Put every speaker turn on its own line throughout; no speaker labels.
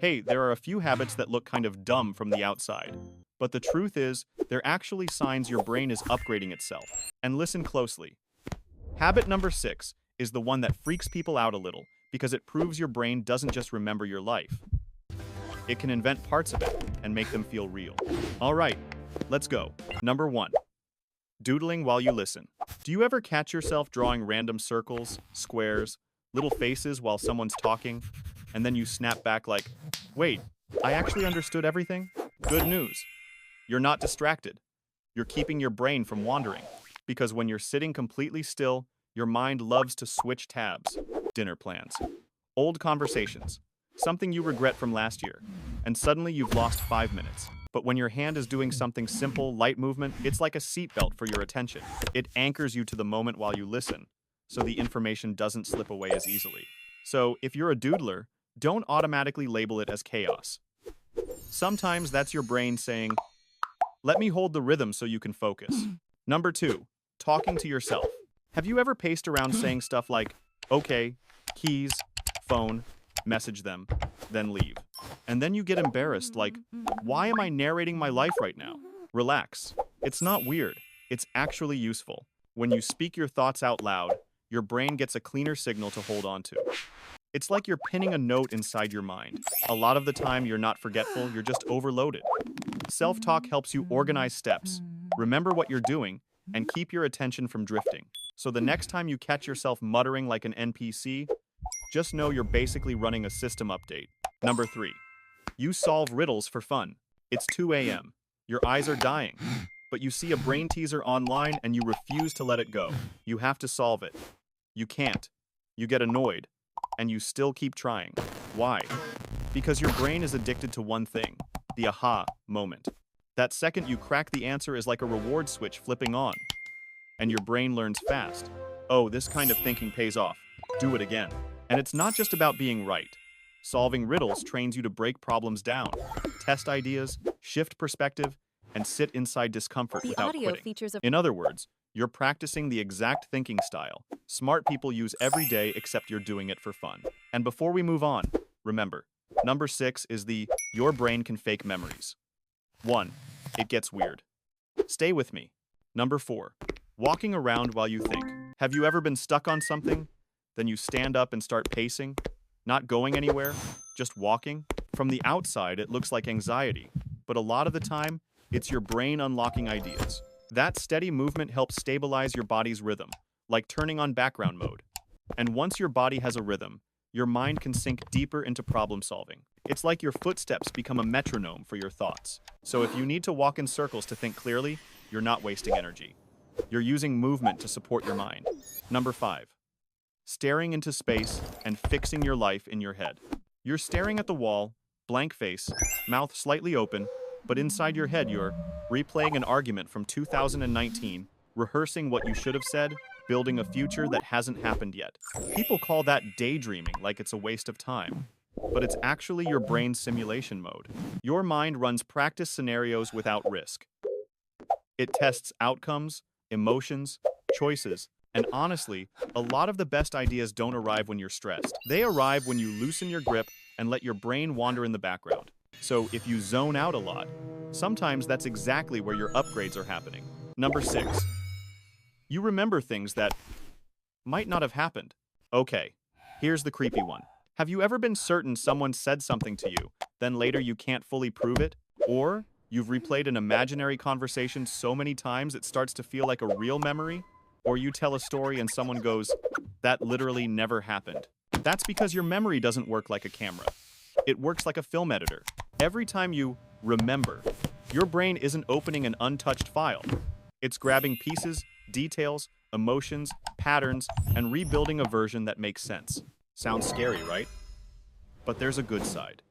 Hey, there are a few habits that look kind of dumb from the outside. But the truth is, they're actually signs your brain is upgrading itself. And listen closely. Habit number 6 is the one that freaks people out a little because it proves your brain doesn't just remember your life. It can invent parts of it and make them feel real. All right, let's go. Number 1. Doodling while you listen. Do you ever catch yourself drawing random circles, squares, little faces while someone's talking, and then you snap back like, wait, I actually understood everything? Good news. You're not distracted. You're keeping your brain from wandering. Because when you're sitting completely still, your mind loves to switch tabs. Dinner plans. Old conversations. Something you regret from last year. And suddenly you've lost 5 minutes. But when your hand is doing something simple, light movement, it's like a seatbelt for your attention. It anchors you to the moment while you listen, so the information doesn't slip away as easily. So, if you're a doodler, don't automatically label it as chaos. Sometimes that's your brain saying, let me hold the rhythm so you can focus. Number 2, talking to yourself. Have you ever paced around saying stuff like, okay, keys, phone, message them, then leave? And then you get embarrassed, like, why am I narrating my life right now? Relax. It's not weird. It's actually useful. When you speak your thoughts out loud, your brain gets a cleaner signal to hold on to. It's like you're pinning a note inside your mind. A lot of the time, you're not forgetful, you're just overloaded. Self-talk helps you organize steps, remember what you're doing, and keep your attention from drifting. So the next time you catch yourself muttering like an NPC, just know you're basically running a system update. Number 3. You solve riddles for fun. It's 2 a.m. Your eyes are dying, but you see a brain teaser online and you refuse to let it go. You have to solve it. You can't. You get annoyed, and you still keep trying. Why? Because your brain is addicted to one thing, the aha moment. That second you crack the answer is like a reward switch flipping on, and your brain learns fast. Oh, this kind of thinking pays off. Do it again. And it's not just about being right. Solving riddles trains you to break problems down, test ideas, shift perspective, and sit inside discomfort without quitting. In other words, you're practicing the exact thinking style smart people use every day except you're doing it for fun. And before we move on, remember, number 6 is the your brain can fake memories. 1. It gets weird. Stay with me. Number 4. Walking around while you think. Have you ever been stuck on something? Then you stand up and start pacing, not going anywhere, just walking. From the outside, it looks like anxiety, but a lot of the time, it's your brain unlocking ideas. That steady movement helps stabilize your body's rhythm, like turning on background mode. And once your body has a rhythm, your mind can sink deeper into problem solving. It's like your footsteps become a metronome for your thoughts. So if you need to walk in circles to think clearly, you're not wasting energy. You're using movement to support your mind. Number 5. Staring into space and fixing your life in your head. You're staring at the wall, blank face, mouth slightly open, but inside your head you're replaying an argument from 2019, rehearsing what you should have said, building a future that hasn't happened yet. People call that daydreaming, like it's a waste of time. But it's actually your brain's simulation mode. Your mind runs practice scenarios without risk. It tests outcomes, emotions, choices, and honestly, a lot of the best ideas don't arrive when you're stressed. They arrive when you loosen your grip and let your brain wander in the background. So if you zone out a lot, sometimes that's exactly where your upgrades are happening. Number 6. You remember things that might not have happened. Okay, here's the creepy one. Have you ever been certain someone said something to you, then later you can't fully prove it? Or you've replayed an imaginary conversation so many times it starts to feel like a real memory? Or you tell a story and someone goes, that literally never happened. That's because your memory doesn't work like a camera. It works like a film editor. Every time you remember, your brain isn't opening an untouched file. It's grabbing pieces, details, emotions, patterns, and rebuilding a version that makes sense. Sounds scary, right? But there's a good side.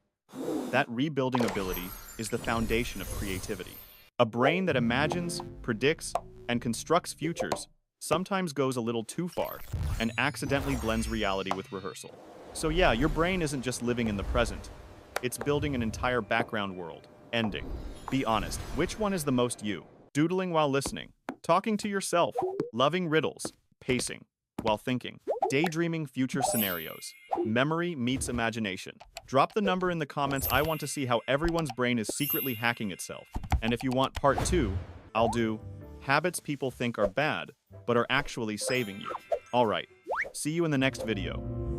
That rebuilding ability is the foundation of creativity. A brain that imagines, predicts, and constructs futures sometimes goes a little too far and accidentally blends reality with rehearsal. So yeah, your brain isn't just living in the present. It's building an entire background world. Ending. Be honest, which one is the most you? Doodling while listening, talking to yourself, loving riddles, pacing while thinking, daydreaming future scenarios. Memory meets imagination. Drop the number in the comments. I want to see how everyone's brain is secretly hacking itself. And if you want part 2, I'll do habits people think are bad, but are actually saving you. Alright, see you in the next video.